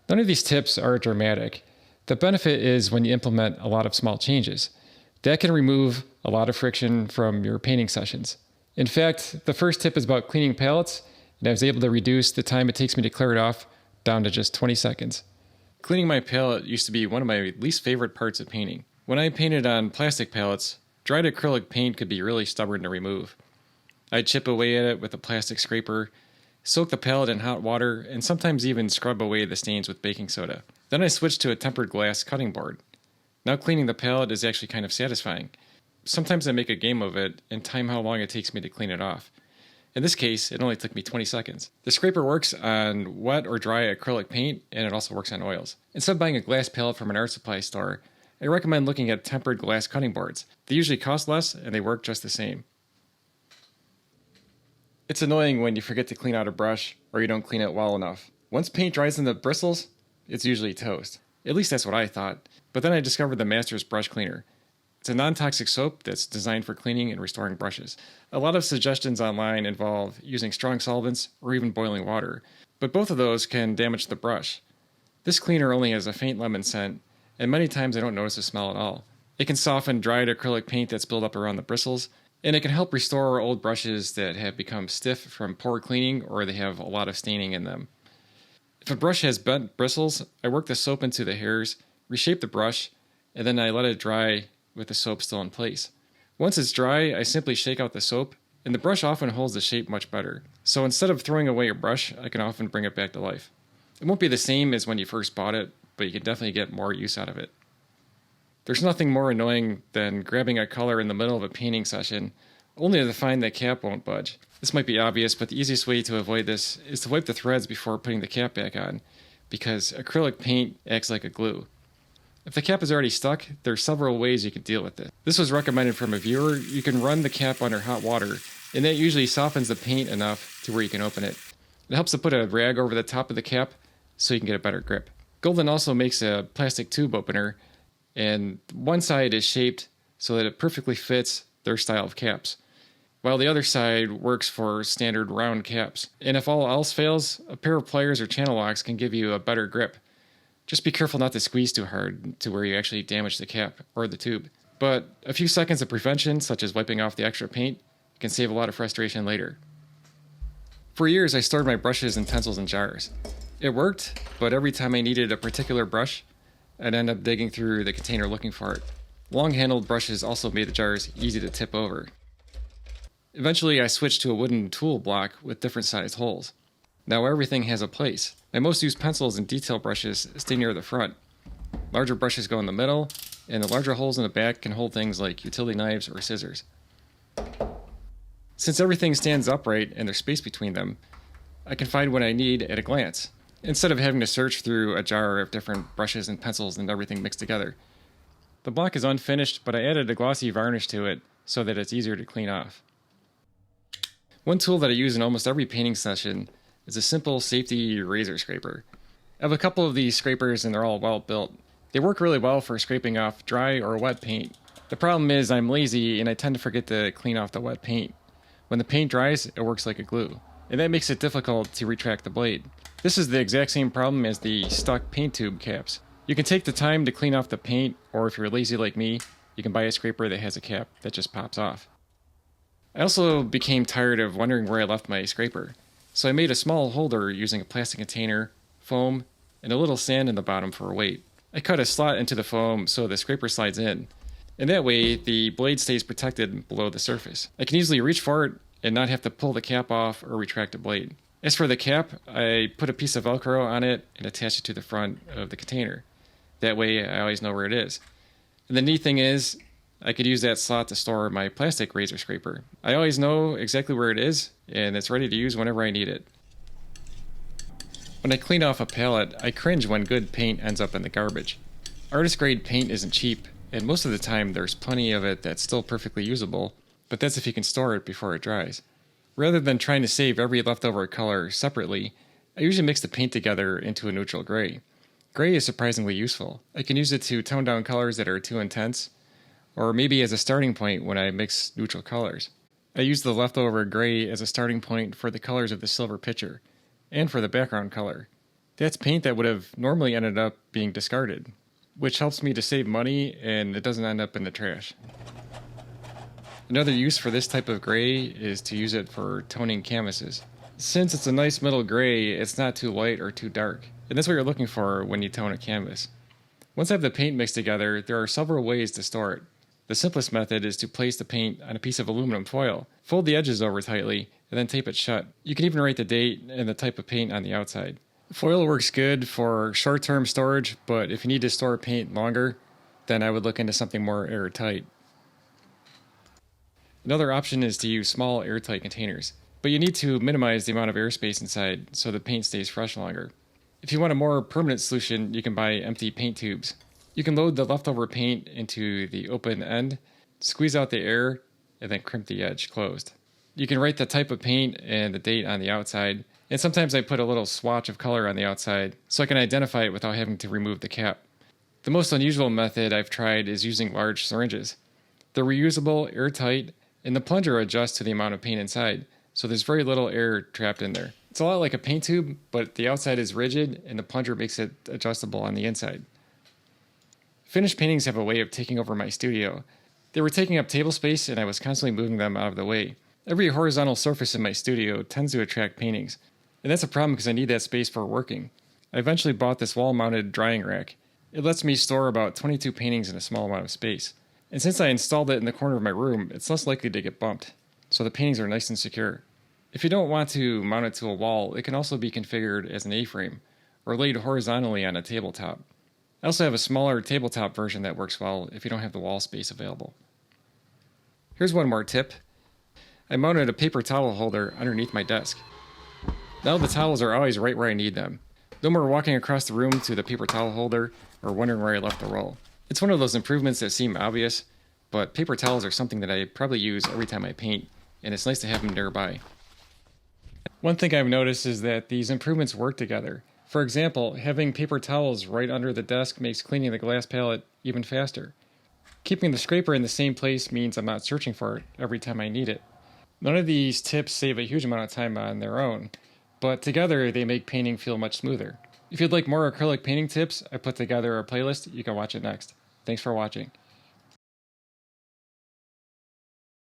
None of these tips are dramatic. The benefit is when you implement a lot of small changes. That can remove a lot of friction from your painting sessions. In fact, the first tip is about cleaning palettes, and I was able to reduce the time it takes me to clear it off down to just 20 seconds. Cleaning my palette used to be one of my least favorite parts of painting. When I painted on plastic palettes, dried acrylic paint could be really stubborn to remove. I'd chip away at it with a plastic scraper, soak the palette in hot water, and sometimes even scrub away the stains with baking soda. Then I switched to a tempered glass cutting board. Now cleaning the palette is actually kind of satisfying. Sometimes I make a game of it and time how long it takes me to clean it off. In this case, it only took me 20 seconds. The scraper works on wet or dry acrylic paint, and it also works on oils. Instead of buying a glass palette from an art supply store, I recommend looking at tempered glass cutting boards. They usually cost less, and they work just the same. It's annoying when you forget to clean out a brush, or you don't clean it well enough. Once paint dries in the bristles, it's usually toast. At least that's what I thought. But then I discovered the Master's Brush Cleaner. It's a non-toxic soap that's designed for cleaning and restoring brushes. A lot of suggestions online involve using strong solvents or even boiling water, but both of those can damage the brush. This cleaner only has a faint lemon scent, and many times I don't notice the smell at all. It can soften dried acrylic paint that's built up around the bristles, and it can help restore old brushes that have become stiff from poor cleaning or they have a lot of staining in them. If a brush has bent bristles, I work the soap into the hairs, reshape the brush, and then I let it dry with the soap still in place. Once it's dry, I simply shake out the soap, and the brush often holds the shape much better. So instead of throwing away a brush, I can often bring it back to life. It won't be the same as when you first bought it, but you can definitely get more use out of it. There's nothing more annoying than grabbing a color in the middle of a painting session, only to find that cap won't budge. This might be obvious, but the easiest way to avoid this is to wipe the threads before putting the cap back on, because acrylic paint acts like a glue. If the cap is already stuck, there are several ways you can deal with it. This was recommended from a viewer. You can run the cap under hot water, and that usually softens the paint enough to where you can open it. It helps to put a rag over the top of the cap so you can get a better grip. Golden also makes a plastic tube opener, and one side is shaped so that it perfectly fits their style of caps, while the other side works for standard round caps. And if all else fails, a pair of pliers or channel locks can give you a better grip. Just be careful not to squeeze too hard to where you actually damage the cap or the tube. But a few seconds of prevention, such as wiping off the extra paint, can save a lot of frustration later. For years, I stored my brushes and pencils in jars. It worked, but every time I needed a particular brush, I'd end up digging through the container looking for it. Long-handled brushes also made the jars easy to tip over. Eventually, I switched to a wooden tool block with different sized holes. Now everything has a place. My most used pencils and detail brushes stay near the front. Larger brushes go in the middle, and the larger holes in the back can hold things like utility knives or scissors. Since everything stands upright and there's space between them, I can find what I need at a glance, instead of having to search through a jar of different brushes and pencils and everything mixed together. The block is unfinished, but I added a glossy varnish to it so that it's easier to clean off. One tool that I use in almost every painting session is a simple safety razor scraper. I have a couple of these scrapers and they're all well built. They work really well for scraping off dry or wet paint. The problem is I'm lazy and I tend to forget to clean off the wet paint. When the paint dries, it works like a glue, and that makes it difficult to retract the blade. This is the exact same problem as the stuck paint tube caps. You can take the time to clean off the paint, or if you're lazy like me, you can buy a scraper that has a cap that just pops off. I also became tired of wondering where I left my scraper. So I made a small holder using a plastic container, foam, and a little sand in the bottom for a weight. I cut a slot into the foam so the scraper slides in, and that way the blade stays protected below the surface. I can easily reach for it and not have to pull the cap off or retract the blade. As for the cap, I put a piece of Velcro on it and attach it to the front of the container. That way I always know where it is. And the neat thing is, I could use that slot to store my plastic razor scraper. I always know exactly where it is, and it's ready to use whenever I need it. When I clean off a palette, I cringe when good paint ends up in the garbage. Artist grade paint isn't cheap, and most of the time there's plenty of it that's still perfectly usable, but that's if you can store it before it dries. Rather than trying to save every leftover color separately, I usually mix the paint together into a neutral gray. Gray is surprisingly useful. I can use it to tone down colors that are too intense, or maybe as a starting point when I mix neutral colors. I use the leftover gray as a starting point for the colors of the silver pitcher, and for the background color. That's paint that would have normally ended up being discarded, which helps me to save money and it doesn't end up in the trash. Another use for this type of gray is to use it for toning canvases. Since it's a nice middle gray, it's not too light or too dark, and that's what you're looking for when you tone a canvas. Once I have the paint mixed together, there are several ways to store it. The simplest method is to place the paint on a piece of aluminum foil, fold the edges over tightly, and then tape it shut. You can even write the date and the type of paint on the outside. Foil works good for short-term storage, but if you need to store paint longer, then I would look into something more airtight. Another option is to use small airtight containers, but you need to minimize the amount of airspace inside so the paint stays fresh longer. If you want a more permanent solution, you can buy empty paint tubes. You can load the leftover paint into the open end, squeeze out the air, and then crimp the edge closed. You can write the type of paint and the date on the outside, and sometimes I put a little swatch of color on the outside so I can identify it without having to remove the cap. The most unusual method I've tried is using large syringes. They're reusable, airtight, and the plunger adjusts to the amount of paint inside, so there's very little air trapped in there. It's a lot like a paint tube, but the outside is rigid and the plunger makes it adjustable on the inside. Finished paintings have a way of taking over my studio. They were taking up table space and I was constantly moving them out of the way. Every horizontal surface in my studio tends to attract paintings, and that's a problem because I need that space for working. I eventually bought this wall-mounted drying rack. It lets me store about 22 paintings in a small amount of space. And since I installed it in the corner of my room, it's less likely to get bumped, so the paintings are nice and secure. If you don't want to mount it to a wall, it can also be configured as an A-frame, or laid horizontally on a tabletop. I also have a smaller tabletop version that works well if you don't have the wall space available. Here's one more tip. I mounted a paper towel holder underneath my desk. Now the towels are always right where I need them. No more walking across the room to the paper towel holder or wondering where I left the roll. It's one of those improvements that seem obvious, but paper towels are something that I probably use every time I paint, and it's nice to have them nearby. One thing I've noticed is that these improvements work together. For example, having paper towels right under the desk makes cleaning the glass palette even faster. Keeping the scraper in the same place means I'm not searching for it every time I need it. None of these tips save a huge amount of time on their own, but together they make painting feel much smoother. If you'd like more acrylic painting tips, I put together a playlist. You can watch it next. Thanks for watching.